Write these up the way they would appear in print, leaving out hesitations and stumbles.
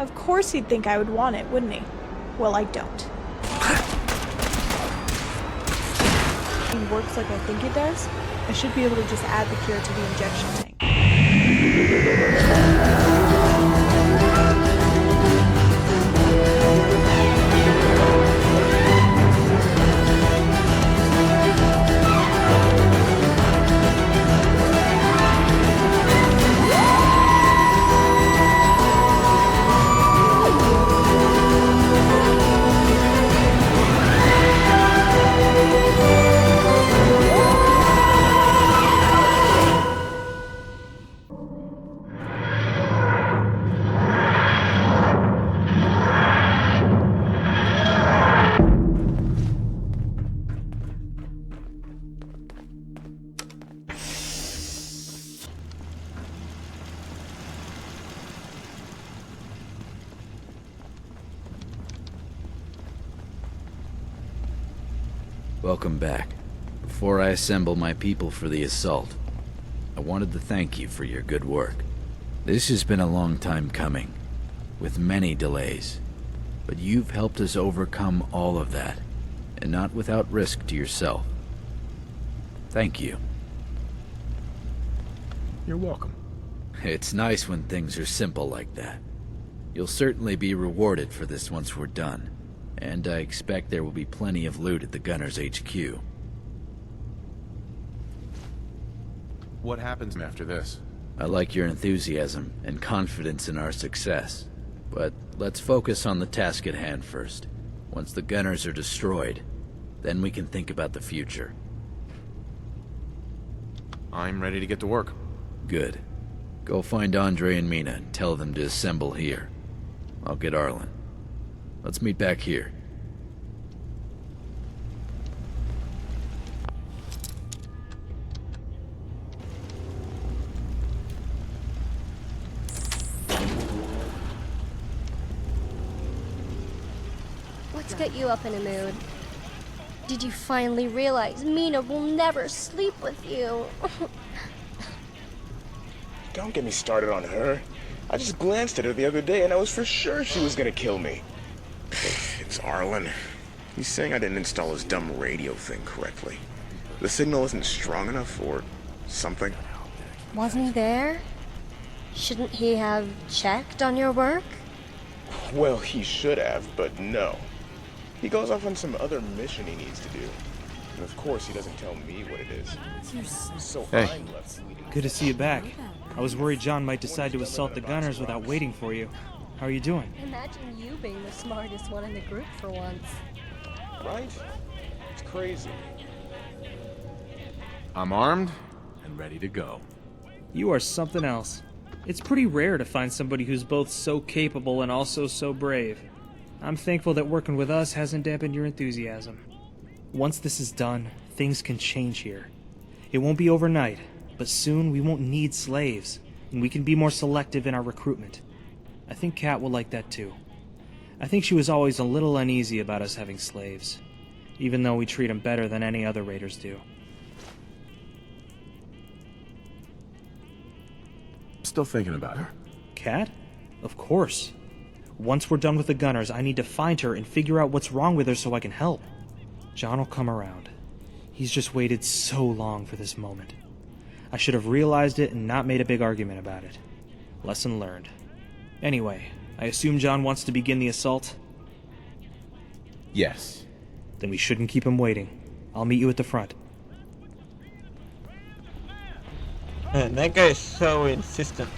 Of course he'd think I would want it, wouldn't he? Well, I don't. It works like I think it does. I should be able to just add the cure to the injection tank. Welcome back. Before I assemble my people for the assault, I wanted to thank you for your good work. This has been a long time coming, with many delays, but you've helped us overcome all of that, and not without risk to yourself. Thank you. You're welcome. It's nice when things are simple like that. You'll certainly be rewarded for this once we're done. And I expect there will be plenty of loot at the Gunner's HQ. What happens after this? I like your enthusiasm and confidence in our success. But let's focus on the task at hand first. Once the Gunners are destroyed, then we can think about the future. I'm ready to get to work. Good. Go find Andre and Mina and tell them to assemble here. I'll get Arlen. Let's meet back here. Let's get you up in a mood. Did you finally realize Mina will never sleep with you? Don't get me started on her. I just glanced at her the other day and I was for sure she was gonna kill me. It's Arlen. He's saying I didn't install his dumb radio thing correctly. The signal isn't strong enough or something. Wasn't he there? Shouldn't he have checked on your work? Well, he should have, but no. He goes off on some other mission he needs to do. And of course he doesn't tell me what it is. So Hey. I'm left bleeding. Good to see you back. I was worried John might decide to assault the Gunners without waiting for you. How are you doing? Imagine you being the smartest one in the group for once. Right? It's crazy. I'm armed and ready to go. You are something else. It's pretty rare to find somebody who's both so capable and also so brave. I'm thankful that working with us hasn't dampened your enthusiasm. Once this is done, things can change here. It won't be overnight, but soon we won't need slaves, and we can be more selective in our recruitment. I think Kat will like that too. I think she was always a little uneasy about us having slaves, even though we treat them better than any other raiders do. Still thinking about her. Kat? Of course. Once we're done with the Gunners, I need to find her and figure out what's wrong with her so I can help. John will come around. He's just waited so long for this moment. I should have realized it and not made a big argument about it. Lesson learned. Anyway, I assume John wants to begin the assault? Yes. Then we shouldn't keep him waiting. I'll meet you at the front. Man, that guy is so insistent.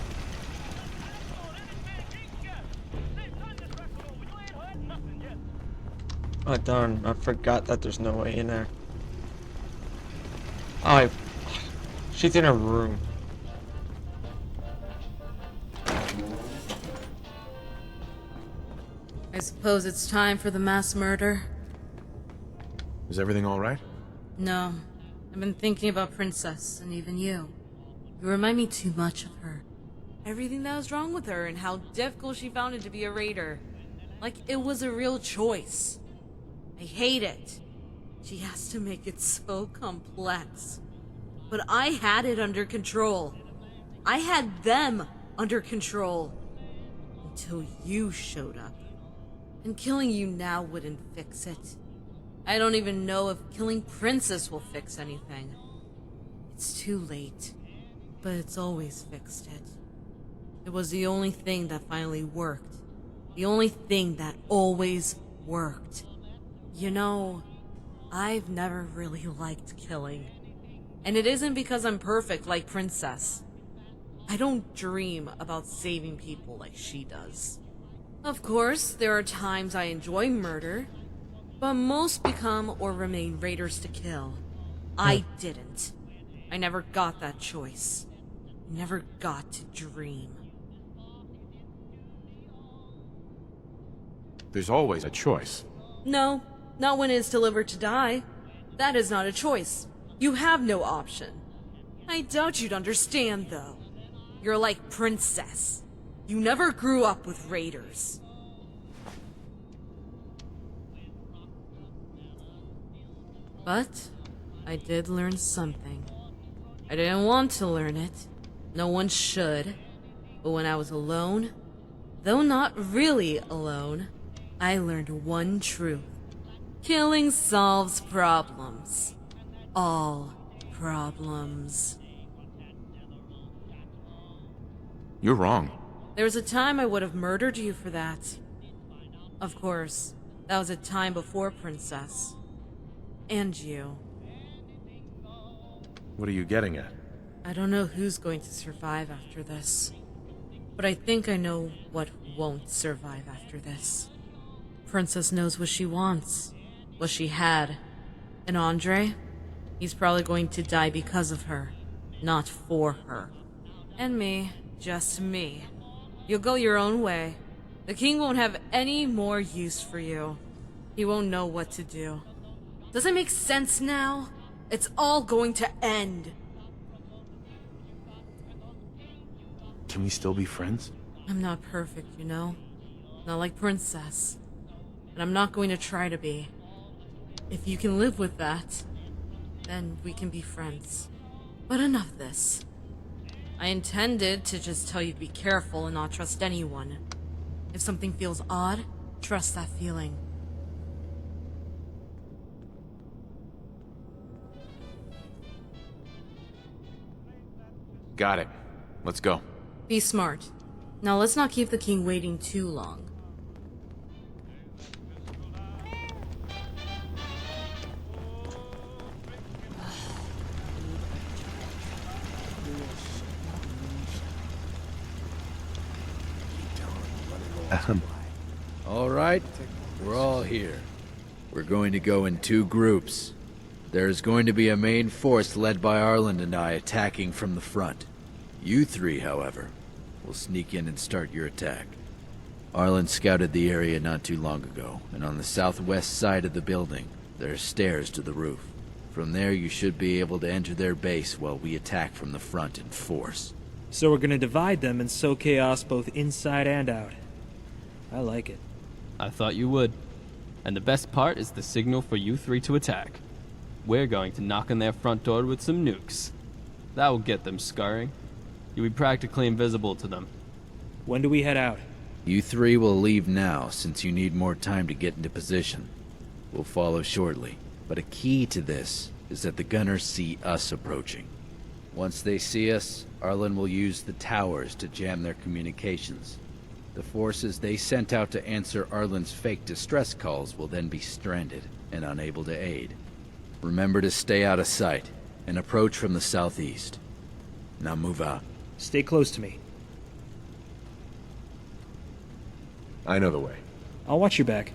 Oh darn, I forgot that there's no way in there. Oh, she's in her room. I suppose it's time for the mass murder? Is everything all right? No. I've been thinking about Princess, and even you. You remind me too much of her. Everything that was wrong with her, and how difficult she found it to be a raider. Like it was a real choice. I hate it. She has to make it so complex. But I had it under control. I had them under control. until you showed up. And killing you now wouldn't fix it. I don't even know if killing Princess will fix anything. It's too late, but it's always fixed it. It was the only thing that finally worked. The only thing that always worked. You know, I've never really liked killing. And it isn't because I'm perfect like Princess. I don't dream about saving people like she does. Of course, there are times I enjoy murder, but most become or remain raiders to kill. I didn't. I never got that choice. Never got to dream. There's always a choice. No, not when it is delivered to die. That is not a choice. You have no option. I doubt you'd understand, though. You're like Princess. You never grew up with raiders. But I did learn something. I didn't want to learn it. No one should. But when I was alone, though not really alone, I learned one truth. Killing solves problems. All problems. You're wrong. There was a time I would have murdered you for that. Of course, that was a time before Princess. And you. What are you getting at? I don't know who's going to survive after this. But I think I know what won't survive after this. Princess knows what she wants. What she had. And Andre? He's probably going to die because of her. Not for her. And me. Just me. You'll go your own way. The king won't have any more use for you. He won't know what to do. Does it make sense now? It's all going to end. Can we still be friends? I'm not perfect, you know? Not like Princess. And I'm not going to try to be. If you can live with that, then we can be friends. But enough of this. I intended to just tell you to be careful and not trust anyone. If something feels odd, trust that feeling. Got it. Let's go. Be smart. Now let's not keep the king waiting too long. All right, we're all here. We're going to go in 2 groups. There's going to be a main force led by Arlen and I attacking from the front. You 3, however, will sneak in and start your attack. Arlen scouted the area not too long ago, and on the southwest side of the building, there are stairs to the roof. From there, you should be able to enter their base while we attack from the front in force. So we're gonna divide them and sow chaos both inside and out. I like it. I thought you would. And the best part is the signal for you 3 to attack. We're going to knock on their front door with some nukes. That will get them scurrying. You'll be practically invisible to them. When do we head out? You 3 will leave now, since you need more time to get into position. We'll follow shortly, but a key to this is that the gunners see us approaching. Once they see us, Arlen will use the towers to jam their communications. The forces they sent out to answer Arlen's fake distress calls will then be stranded and unable to aid. Remember to stay out of sight and approach from the southeast. Now move out. Stay close to me. I know the way. I'll watch your back.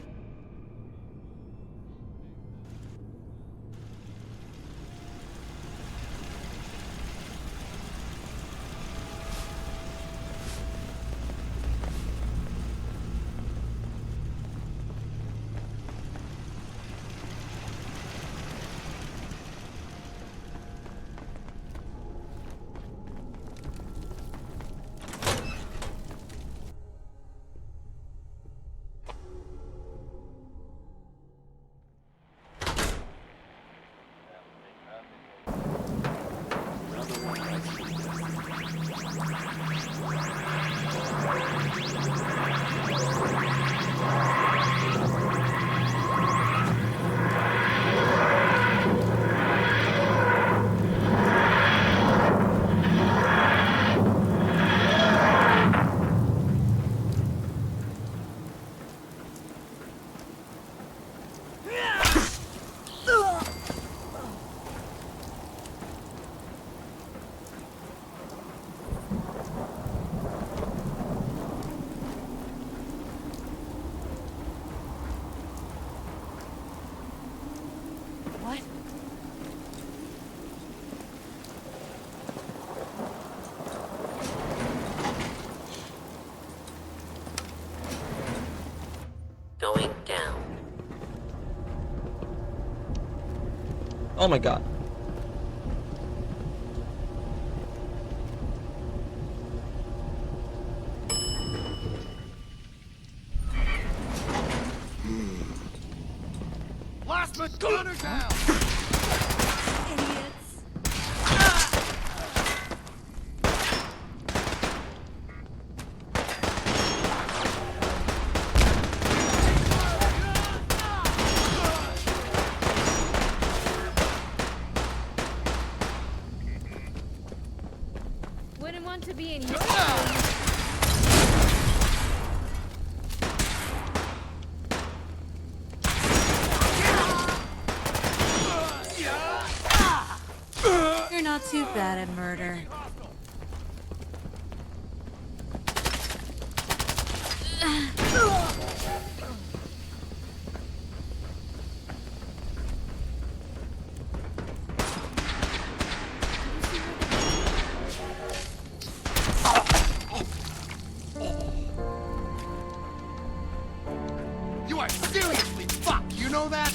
Oh my god. Plasma gunner down! Wouldn't want to be in your You're not too bad at murder. You are seriously fucked, you know that?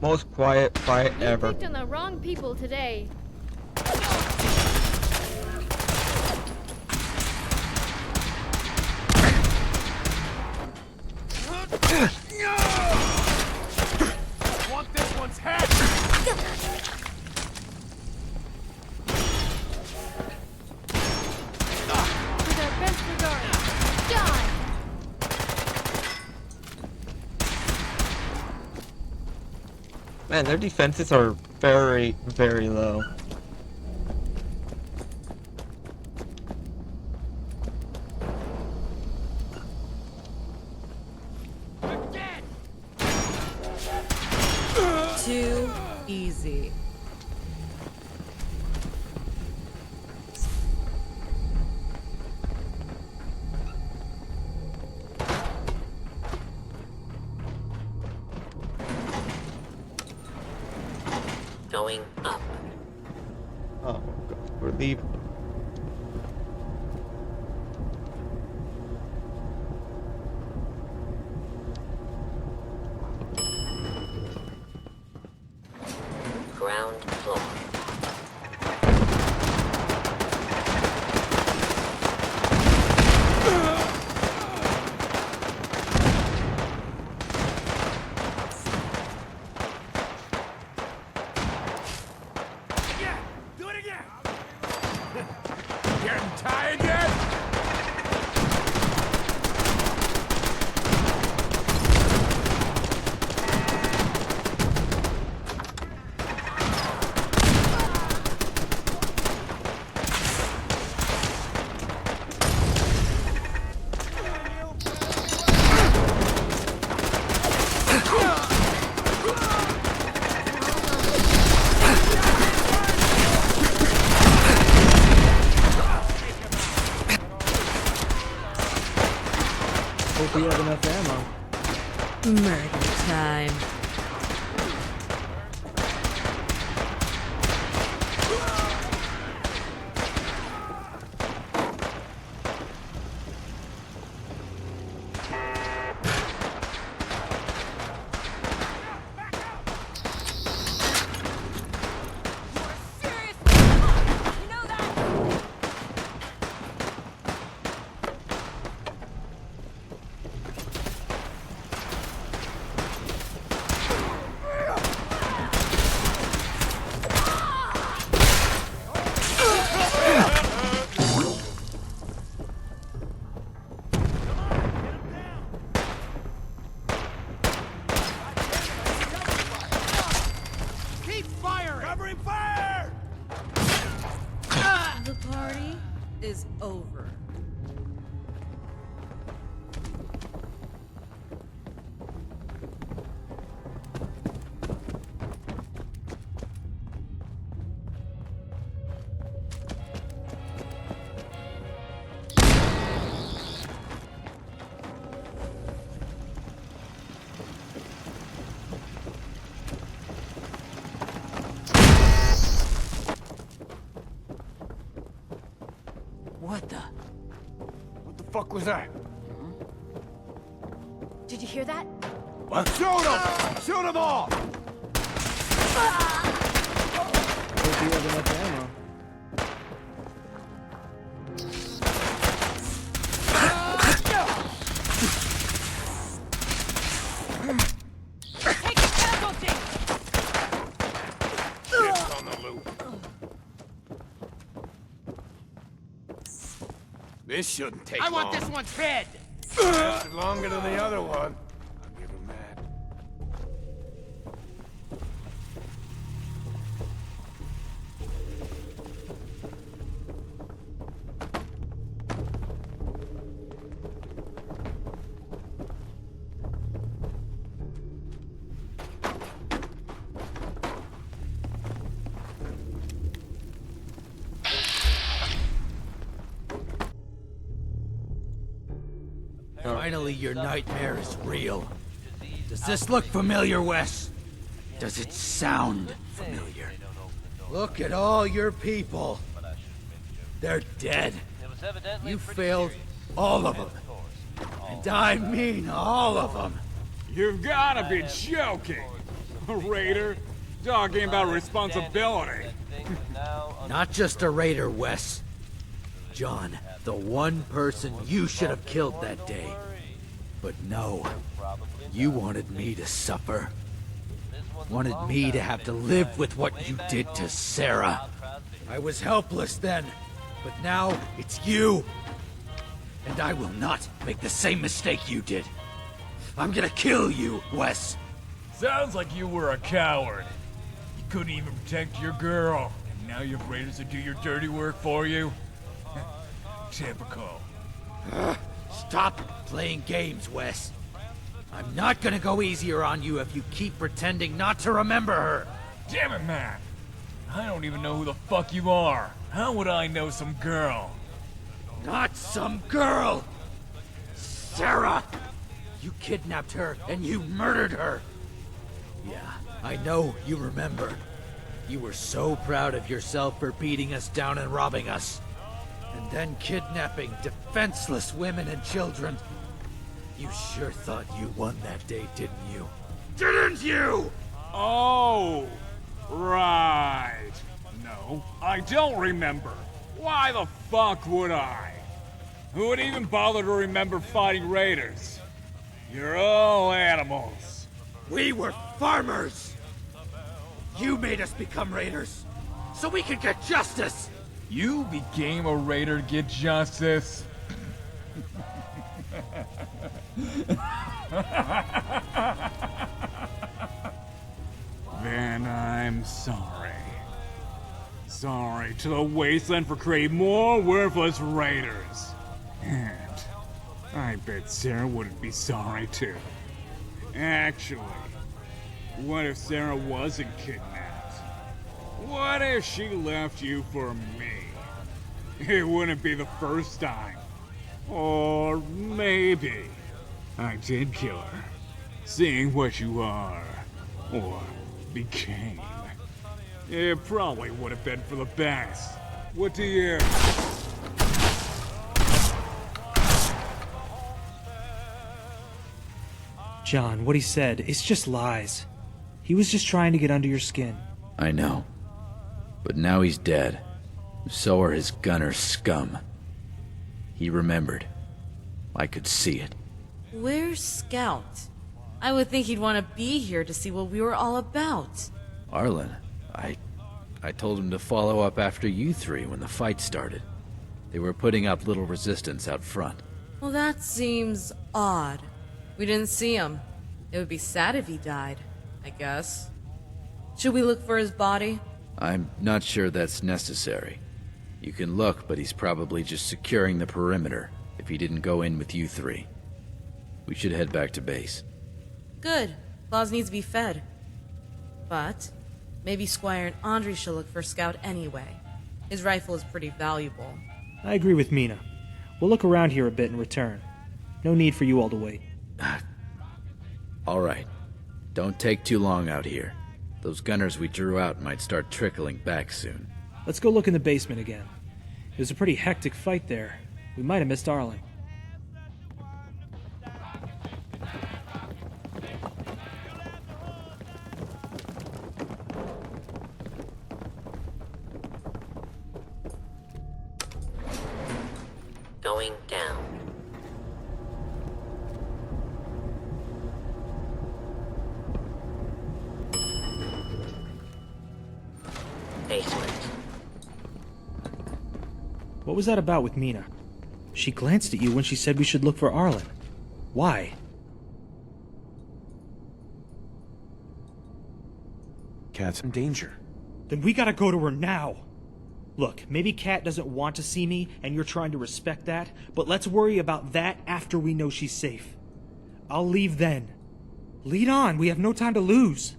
Most quiet fight You ever. picked on the wrong people today. Want this one's head? With our best regards, John! Man, their defenses are very, very low. Too easy. Going up. Oh god, we're leaving. Ground floor. Again! Do it again! Getting tired yet? Hope we have enough ammo. Murder time. Keep firing! Covering fire! The party is over. What the fuck was that? Did you hear that? What? Shoot them! Shoot them all! Hope you have enough ammo. Take a casualty! It's on the loop. This shouldn't take long. I want this one's head! Lasted longer than the other one. I'll give him that. Finally, your nightmare is real. Does this look familiar, Wes? Does it sound familiar? Look at all your people. They're dead. You failed all of them. And I mean all of them. You've gotta be joking! A raider? Talking about responsibility. Not just a raider, Wes. John, the one person you should have killed that day. But no, you wanted me to suffer. Wanted me to have to live with what you did to Sarah. I was helpless then, but now it's you. And I will not make the same mistake you did. I'm gonna kill you, Wes. Sounds like you were a coward. You couldn't even protect your girl. And now you have raiders to do your dirty work for you? Typical. Stop playing games, Wes. I'm not gonna go easier on you if you keep pretending not to remember her. Damn it, man. I don't even know who the fuck you are. How would I know some girl? Not some girl! Sarah! You kidnapped her and you murdered her! Yeah, I know you remember. You were so proud of yourself for beating us down and robbing us. And then kidnapping defenseless women and children. You sure thought you won that day, didn't you? Didn't you? Oh, right. No, I don't remember. Why the fuck would I? Who would even bother to remember fighting raiders? You're all animals. We were farmers! You made us become raiders, so we could get justice! You became a raider to get justice? Then I'm sorry. Sorry to the Wasteland for creating more worthless raiders. And I bet Sarah wouldn't be sorry too. Actually, what if Sarah wasn't kidnapped? What if she left you for me? It wouldn't be the first time. Or maybe I did kill her, seeing what you are, or became. It probably would have been for the best. What do you... John, what he said, it's just lies. He was just trying to get under your skin. I know. But now he's dead. So are his gunner scum. He remembered. I could see it. Where's Scout? I would think he'd want to be here to see what we were all about. Arlen, I told him to follow up after you three when the fight started. They were putting up little resistance out front. Well, that seems odd. We didn't see him. It would be sad if he died, I guess. Should we look for his body? I'm not sure that's necessary. You can look, but he's probably just securing the perimeter if he didn't go in with you three. We should head back to base. Good. Claus needs to be fed. But maybe Squire and Andre should look for Scout anyway. His rifle is pretty valuable. I agree with Mina. We'll look around here a bit and return. No need for you all to wait. All right. Don't take too long out here. Those gunners we drew out might start trickling back soon. Let's go look in the basement again. It was a pretty hectic fight there. We might have missed Arlen. basement. What was that about with Mina? She glanced at you when she said we should look for Arlen. Why? Kat's in danger. Then we gotta go to her now. Look, maybe Kat doesn't want to see me, and you're trying to respect that, but let's worry about that after we know she's safe. I'll leave then. Lead on, we have no time to lose.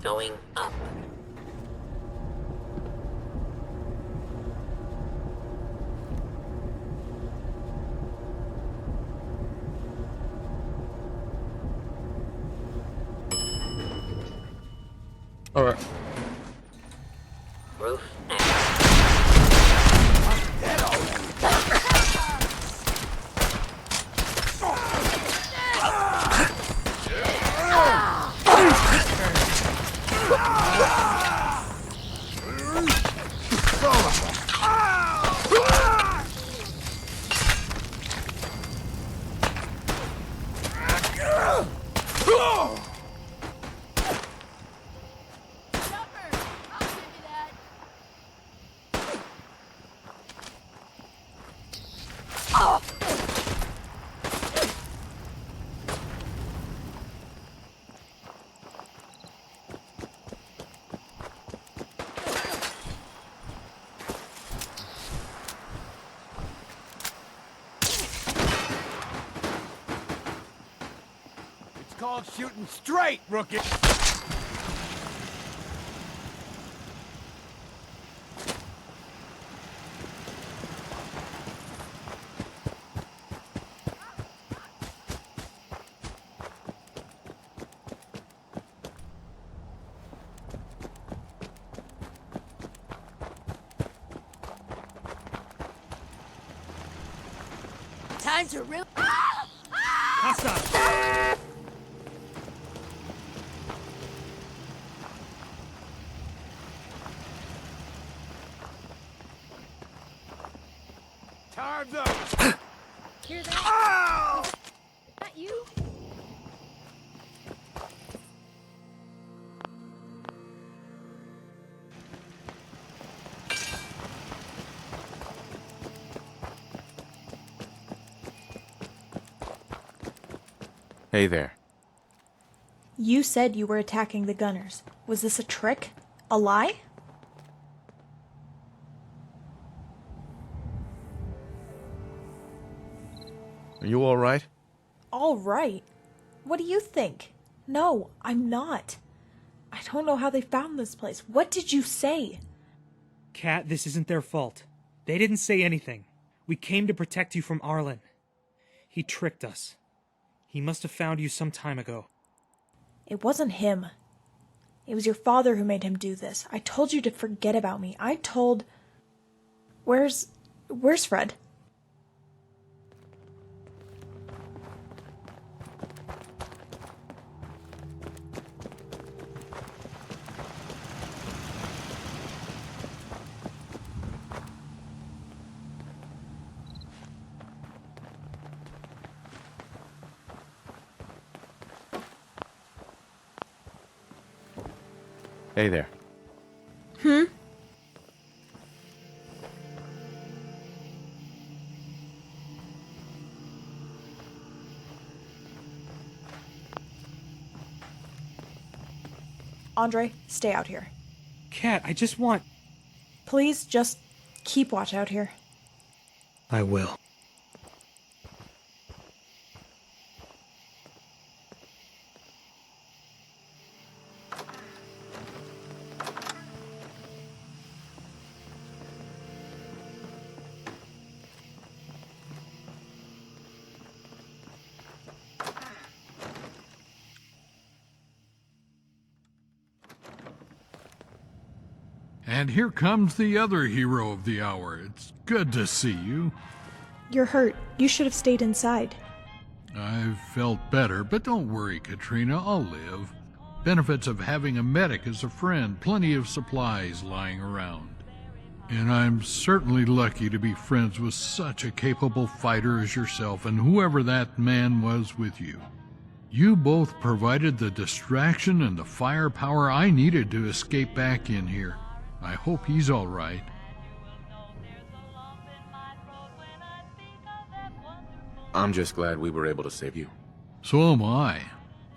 Going up. Alright. Roof Called shooting straight, rookie. Time to real. Hostile! Time's up. Hear that? Oh! Is that you? Hey there. You said you were attacking the gunners. Was this a trick? A lie? Are you all right? All right. What do you think? No, I'm not. I don't know how they found this place. What did you say? Kat, this isn't their fault. They didn't say anything. We came to protect you from Arlen. He tricked us. He must have found you some time ago. It wasn't him. It was your father who made him do this. I told you to forget about me. I told... Where's Fred? Hey there. Andre, stay out here. Kat, I just want... Please, just keep watch out here. I will. And here comes the other hero of the hour. It's good to see you. You're hurt. You should have stayed inside. I've felt better, but don't worry, Katrina, I'll live. benefits of having a medic as a friend, plenty of supplies lying around. And I'm certainly lucky to be friends with such a capable fighter as yourself and whoever that man was with you. You both provided the distraction and the firepower I needed to escape back in here. I hope he's all right. I'm just glad we were able to save you. So am I.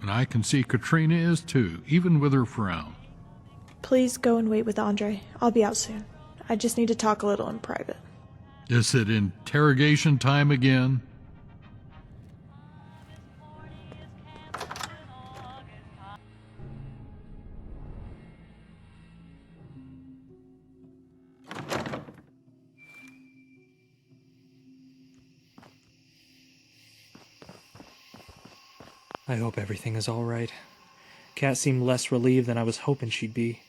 And I can see Katrina is too, even with her frown. Please go and wait with Andre. I'll be out soon. I just need to talk a little in private. Is it interrogation time again? I hope everything is all right. Kat seemed less relieved than I was hoping she'd be,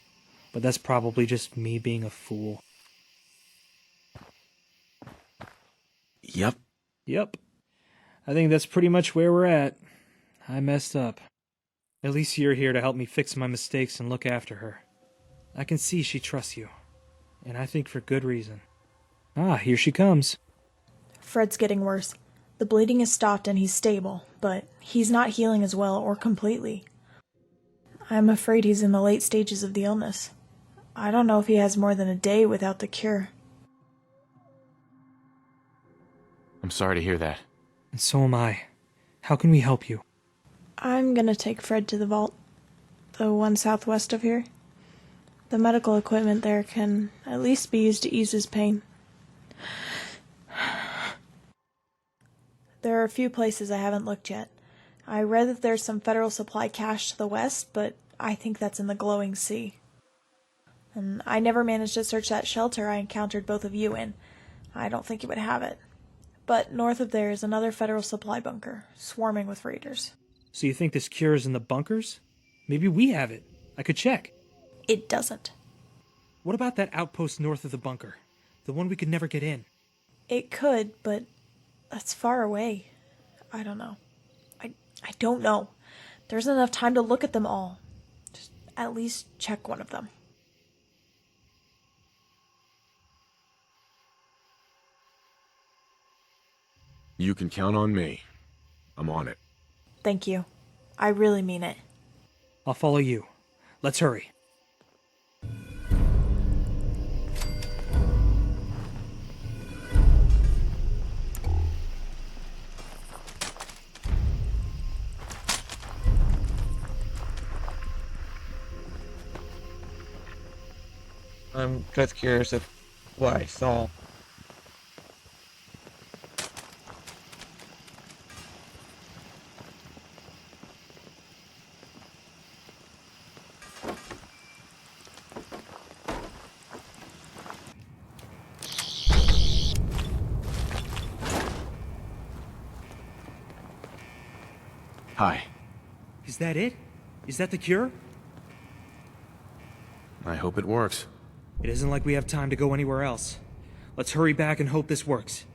but that's probably just me being a fool. Yep. Yep. I think that's pretty much where we're at. I messed up. At least you're here to help me fix my mistakes and look after her. I can see she trusts you, and I think for good reason. Ah, here she comes. Fred's getting worse. The bleeding has stopped and he's stable, but he's not healing as well or completely. I'm afraid he's in the late stages of the illness. I don't know if he has more than a day without the cure. I'm sorry to hear that. And so am I. How can we help you? I'm gonna take Fred to the vault. The one southwest of here. The medical equipment there can at least be used to ease his pain. There are a few places I haven't looked yet. I read that there's some federal supply cache to the west, but I think that's in the glowing sea. And I never managed to search that shelter I encountered both of you in. I don't think it would have it. But north of there is another federal supply bunker, swarming with raiders. So you think this cure is in the bunkers? Maybe we have it. I could check. It doesn't. What about that outpost north of the bunker? The one we could never get in? It could, but that's far away. I don't know. I don't know. There isn't enough time to look at them all. Just at least check one of them. You can count on me. I'm on it. Thank you. I really mean it. I'll follow you. Let's hurry. I'm just curious of what I saw. Hi. Is that it? Is that the cure? I hope it works. It isn't like we have time to go anywhere else. Let's hurry back and hope this works.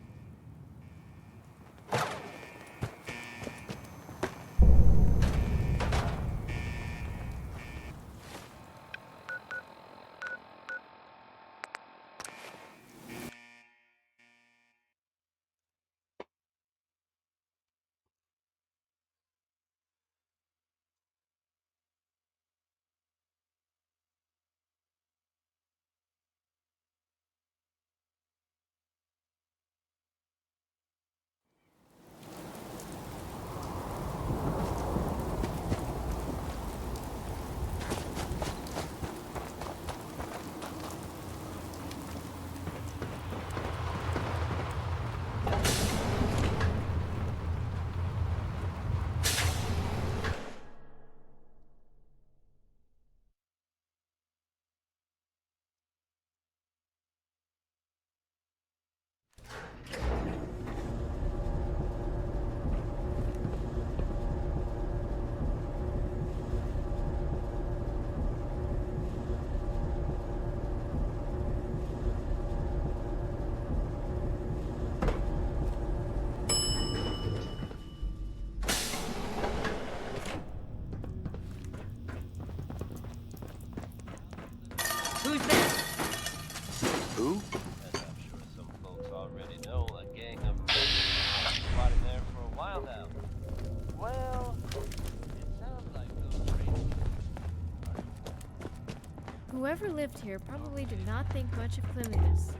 Whoever lived here probably did not think much of cleanliness.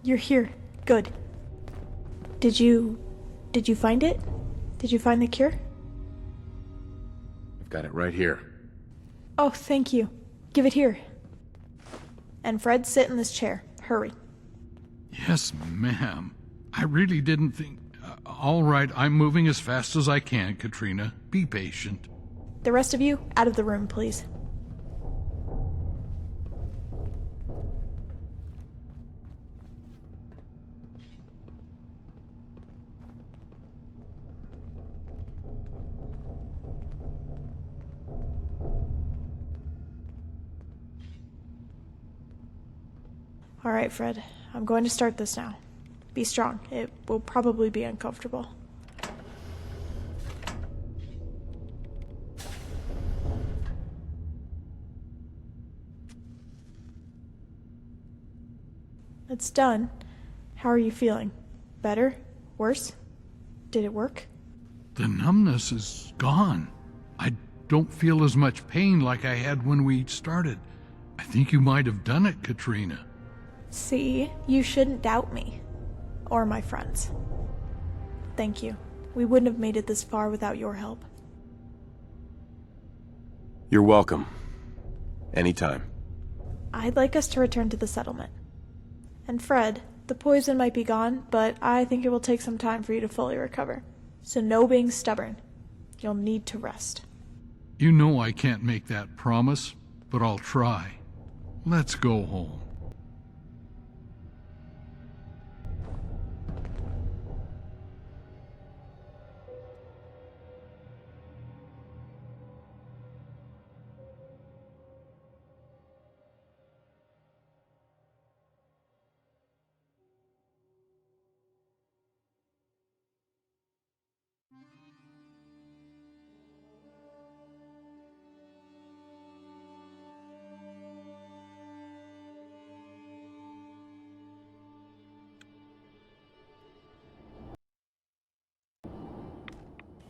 You're here. Good. Did you find it? Did you find the cure? I've got it right here. Oh, thank you. Give it here. And Fred, sit in this chair. Hurry. Yes, ma'am. I really didn't think... all right, I'm moving as fast as I can, Katrina. Be patient. The rest of you, out of the room, please. All right, Fred. I'm going to start this now. Be strong. It will probably be uncomfortable. It's done. How are you feeling? Better? Worse? Did it work? The numbness is gone. I don't feel as much pain like I had when we started. I think you might have done it, Katrina. See, you shouldn't doubt me. Or my friends. Thank you. We wouldn't have made it this far without your help. You're welcome. Anytime. I'd like us to return to the settlement. And Fred, the poison might be gone, but I think it will take some time for you to fully recover. So no being stubborn. You'll need to rest. You know I can't make that promise, but I'll try. Let's go home.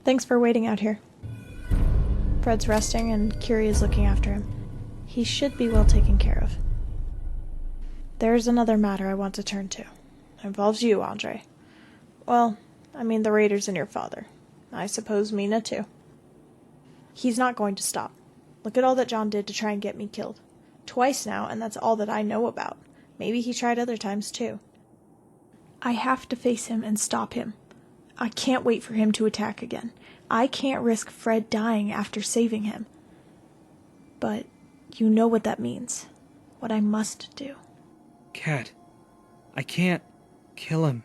Thanks for waiting out here. Fred's resting and Curie is looking after him. He should be well taken care of. There's another matter I want to turn to. It involves you, Andre. Well, I mean the Raiders and your father. I suppose Mina too. He's not going to stop. Look at all that John did to try and get me killed. Twice now, and that's all that I know about. Maybe he tried other times too. I have to face him and stop him. I can't wait for him to attack again. I can't risk Fred dying after saving him. But you know what that means. What I must do. Kat, I can't kill him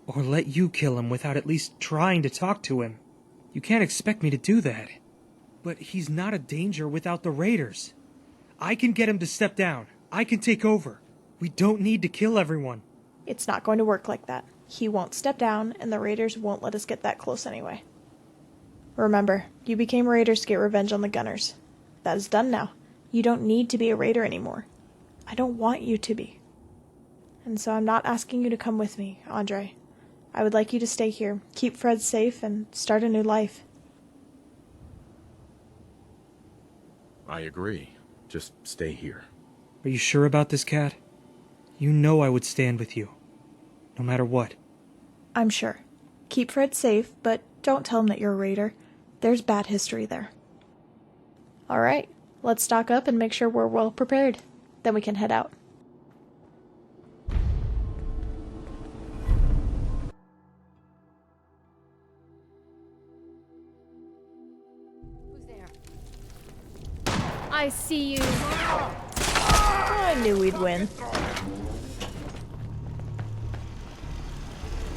or let you kill him without at least trying to talk to him. You can't expect me to do that. But he's not a danger without the Raiders. I can get him to step down. I can take over. We don't need to kill everyone. It's not going to work like that. He won't step down, and the Raiders won't let us get that close anyway. Remember, you became Raiders to get revenge on the Gunners. That is done now. You don't need to be a Raider anymore. I don't want you to be. And so I'm not asking you to come with me, Andre. I would like you to stay here, keep Fred safe, and start a new life. I agree. Just stay here. Are you sure about this, Kat? You know I would stand with you. No matter what. I'm sure. Keep Fred safe, but don't tell him that you're a Raider. There's bad history there. Alright, let's stock up and make sure we're well prepared. Then we can head out. Who's there? I see you. I knew we'd win.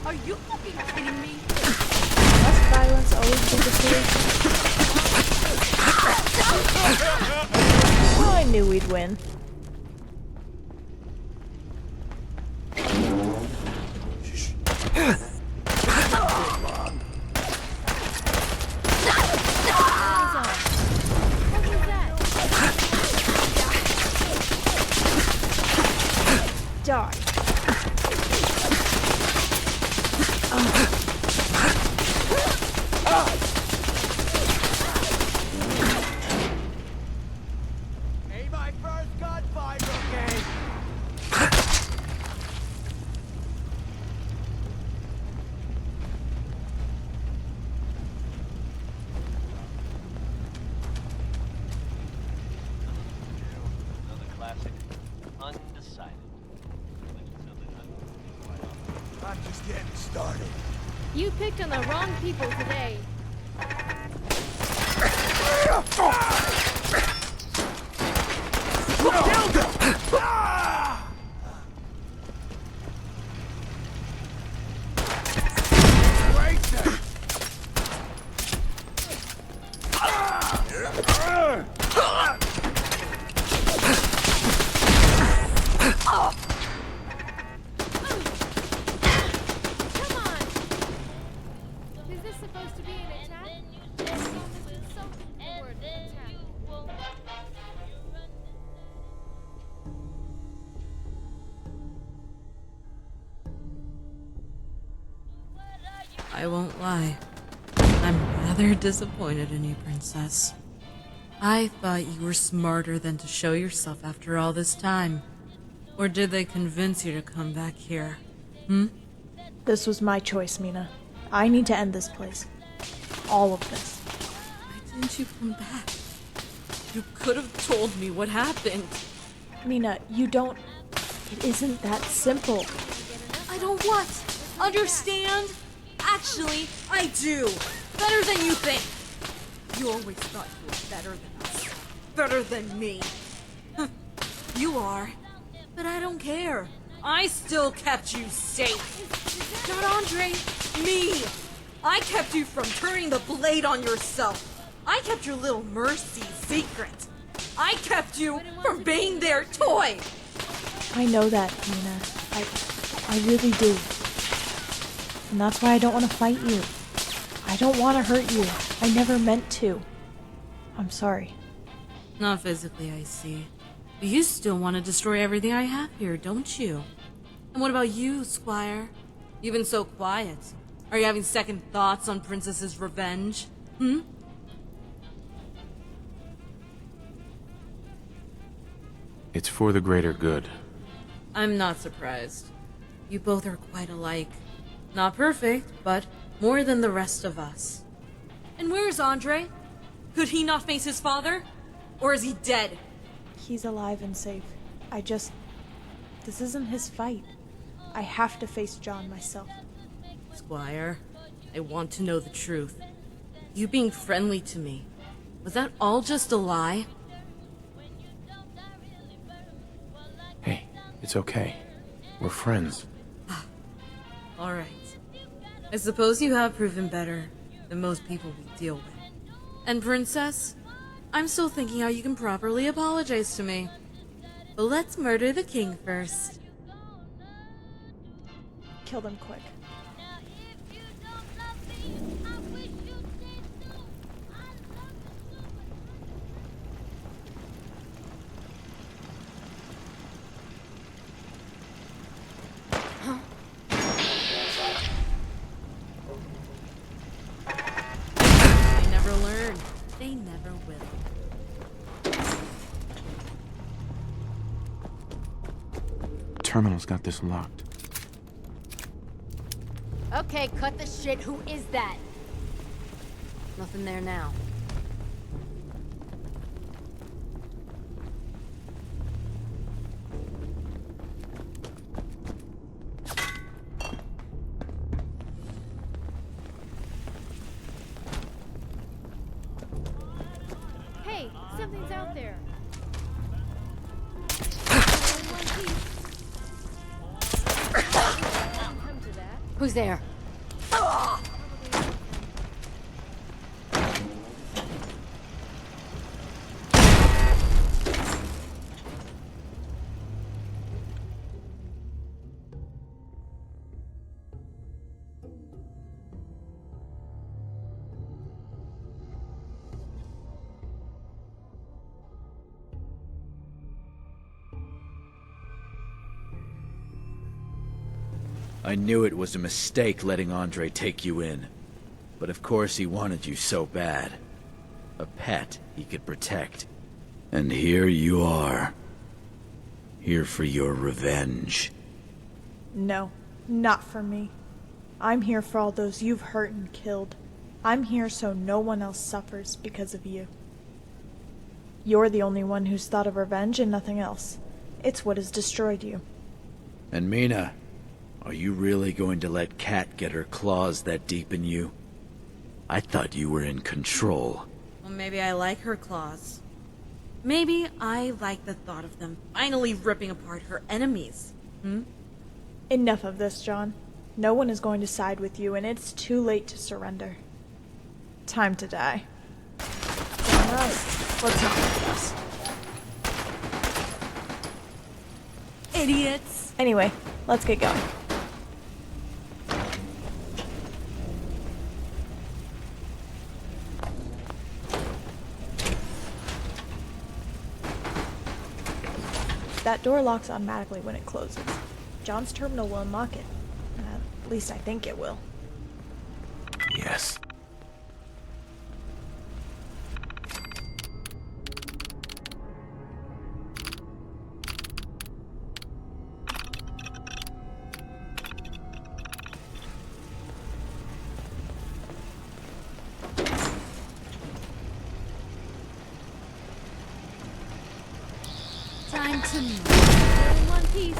Are you fucking kidding me? Less violence always be the solution. I knew we'd win. Die. Ain't my first gunfight, okay? Another classic, undecided. I'm just getting started. You picked on the wrong people today. Is this supposed to be an attack? This is insulting the word attack. I won't lie. I'm rather disappointed in you, Princess. I thought you were smarter than to show yourself after all this time. Or did they convince you to come back here? This was my choice, Mina. I need to end this place. All of this. Why didn't you come back? You could have told me what happened. Mina, you don't... It isn't that simple. I don't what? Understand? Actually, I do. Better than you think. You always thought you were better than us. Better than me. You are. But I don't care. I still kept you safe. Not Andre. Me. I kept you from turning the blade on yourself. I kept your little Mercy secret. I kept you from being their toy. I know that, Mina. I really do. And that's why I don't want to fight you. I don't want to hurt you. I never meant to. I'm sorry. Not physically, I see. But you still want to destroy everything I have here, don't you? And what about you, Squire? You've been so quiet. Are you having second thoughts on Princess's revenge? It's for the greater good. I'm not surprised. You both are quite alike. Not perfect, but more than the rest of us. And where's Andre? Could he not face his father? Or is he dead? He's alive and safe. This isn't his fight. I have to face John myself. Squire, I want to know the truth. You being friendly to me, was that all just a lie? Hey, it's okay. We're friends. All right. I suppose you have proven better than most people we deal with. And Princess, I'm still thinking how you can properly apologize to me. But let's murder the king first. Kill them quick. They never learn. They never will. Terminal's got this locked. Okay, cut the shit. Who is that? Nothing there now. Hey, something's out there. Who's there? I knew it was a mistake letting Andre take you in. But of course he wanted you so bad. A pet he could protect. And here you are. Here for your revenge. No, not for me. I'm here for all those you've hurt and killed. I'm here so no one else suffers because of you. You're the only one who's thought of revenge and nothing else. It's what has destroyed you. And Mina, are you really going to let Kat get her claws that deep in you? I thought you were in control. Well, maybe I like her claws. Maybe I like the thought of them finally ripping apart her enemies. Enough of this, John. No one is going to side with you, and it's too late to surrender. Time to die. Join us. Let's not do this. Idiots! Anyway, let's get going. That door locks automatically when it closes. John's terminal will unlock it. At least I think it will. Yes. Time to move. We're in one piece.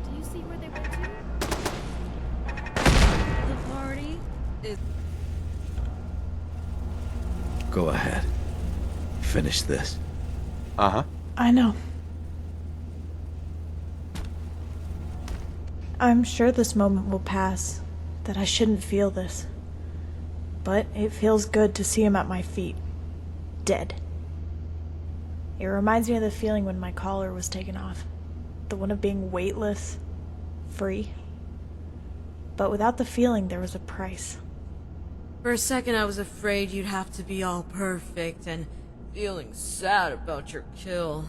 Do you see where they went to? The party is... Go ahead. Finish this. Uh-huh. I know. I'm sure this moment will pass, that I shouldn't feel this. But it feels good to see him at my feet. Dead. It reminds me of the feeling when my collar was taken off. The one of being weightless, free. But without the feeling, there was a price. For a second I was afraid you'd have to be all perfect and feeling sad about your kill.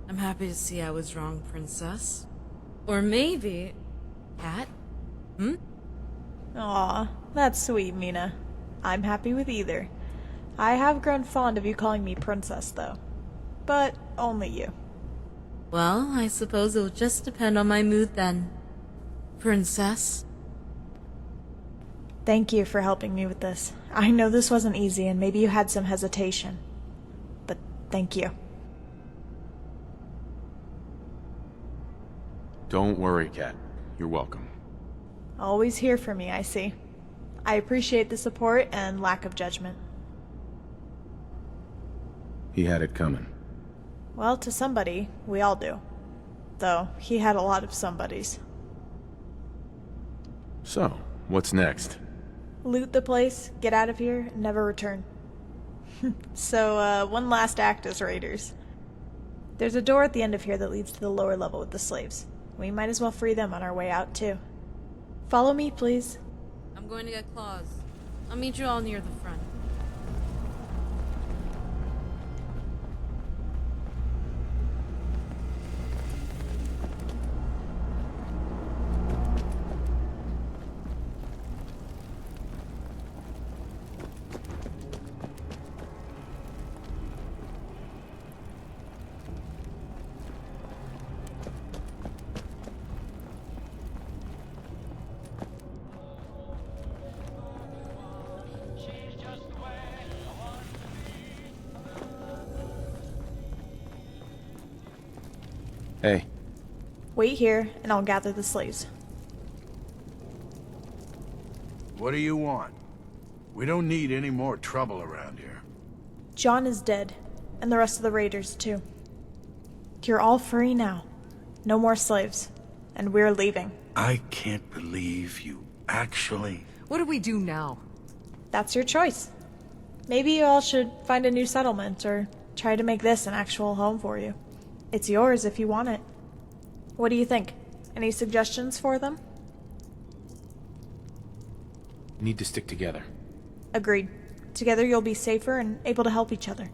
I'm happy to see I was wrong, Princess. Or maybe... Kat? Aw, that's sweet, Mina. I'm happy with either. I have grown fond of you calling me Princess, though. But only you. Well, I suppose it'll just depend on my mood then. Princess? Thank you for helping me with this. I know this wasn't easy and maybe you had some hesitation. But thank you. Don't worry, Kat. You're welcome. Always here for me, I see. I appreciate the support and lack of judgment. He had it coming. Well, to somebody, we all do. Though, he had a lot of somebodies. So, what's next? Loot the place, get out of here, and never return. So, one last act as raiders. There's a door at the end of here that leads to the lower level with the slaves. We might as well free them on our way out, too. Follow me, please. I'm going to get claws. I'll meet you all near the front. Hey. Wait here, and I'll gather the slaves. What do you want? We don't need any more trouble around here. John is dead, and the rest of the raiders, too. You're all free now. No more slaves. And we're leaving. I can't believe you actually... What do we do now? That's your choice. Maybe you all should find a new settlement, or try to make this an actual home for you. It's yours if you want it. What do you think? Any suggestions for them? We need to stick together. Agreed. Together you'll be safer and able to help each other.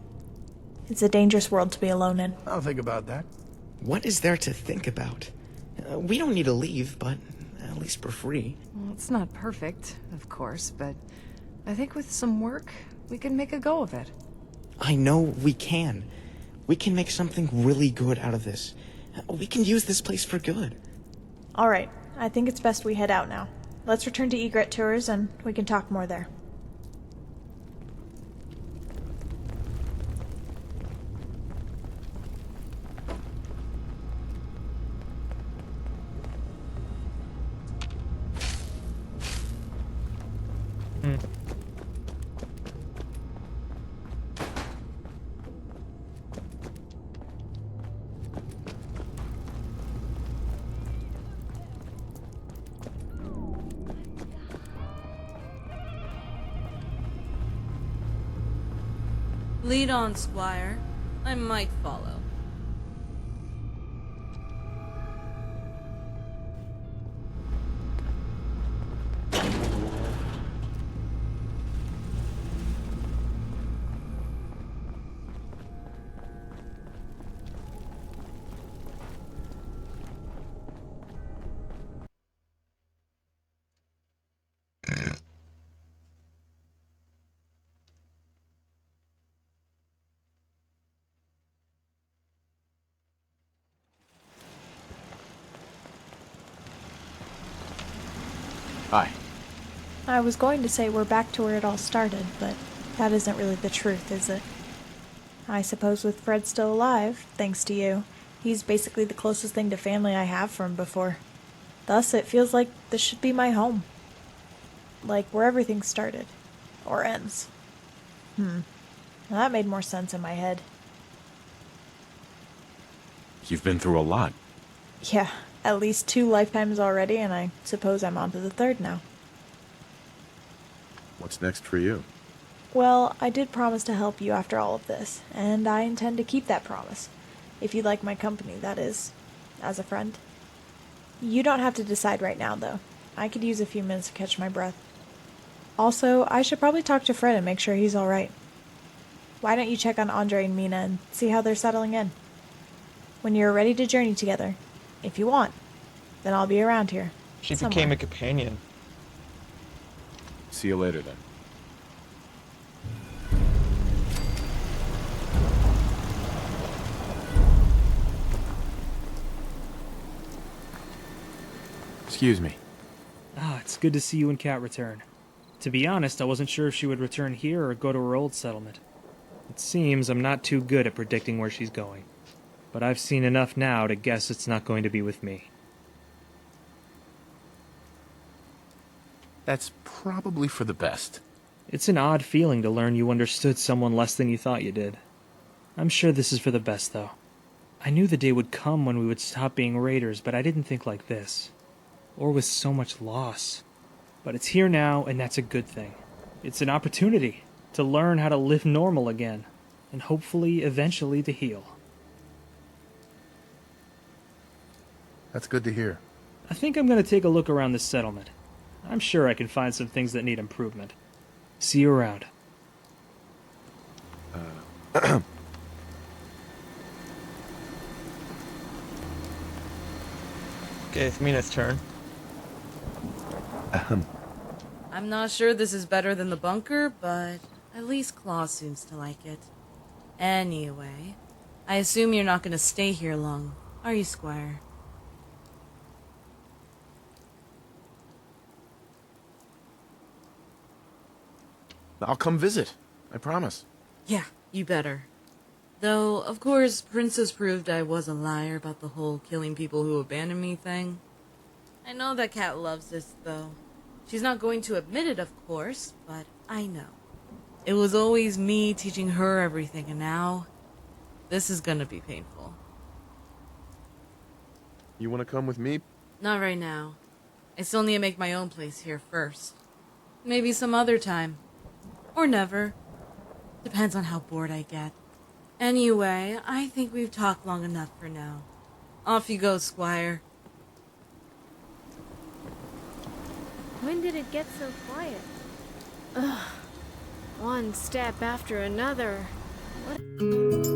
It's a dangerous world to be alone in. I'll think about that. What is there to think about? We don't need to leave, but at least we're free. Well, it's not perfect, of course, but I think with some work, we can make a go of it. I know we can. We can make something really good out of this. We can use this place for good. Alright, I think it's best we head out now. Let's return to Egret Tours and we can talk more there. Lead on, Squire. I might follow. Hi. I was going to say we're back to where it all started, but that isn't really the truth, is it? I suppose with Fred still alive, thanks to you, he's basically the closest thing to family I have from before. Thus, it feels like this should be my home. Like where everything started. Or ends. Now that made more sense in my head. You've been through a lot. Yeah, at least 2 lifetimes already, and I suppose I'm on to the 3rd now. What's next for you? Well, I did promise to help you after all of this, and I intend to keep that promise. If you like my company, that is. As a friend. You don't have to decide right now, though. I could use a few minutes to catch my breath. Also, I should probably talk to Fred and make sure he's alright. Why don't you check on Andre and Mina and see how they're settling in? When you're ready to journey together, if you want, then I'll be around here. She somewhere. became a companion. See you later, then. Excuse me. It's good to see you and Kat return. To be honest, I wasn't sure if she would return here or go to her old settlement. It seems I'm not too good at predicting where she's going. But I've seen enough now to guess it's not going to be with me. That's probably for the best. It's an odd feeling to learn you understood someone less than you thought you did. I'm sure this is for the best, though. I knew the day would come when we would stop being raiders, but I didn't think like this. Or with so much loss. But it's here now, and that's a good thing. It's an opportunity to learn how to live normal again, and hopefully, eventually, to heal. That's good to hear. I think I'm going to take a look around this settlement. I'm sure I can find some things that need improvement. See you around. Okay, it's Mina's turn. I'm not sure this is better than the bunker, but at least Claw seems to like it. Anyway, I assume you're not going to stay here long, are you, Squire? I'll come visit. I promise. Yeah, you better. Though, of course, Princess proved I was a liar about the whole killing people who abandon me thing. I know that Kat loves this, though. She's not going to admit it, of course, but I know. It was always me teaching her everything, and now this is gonna be painful. You want to come with me? Not right now. I still need to make my own place here first. Maybe some other time. Or never. Depends on how bored I get. Anyway, I think we've talked long enough for now. Off you go, Squire. When did it get so quiet? Ugh. One step after another. What?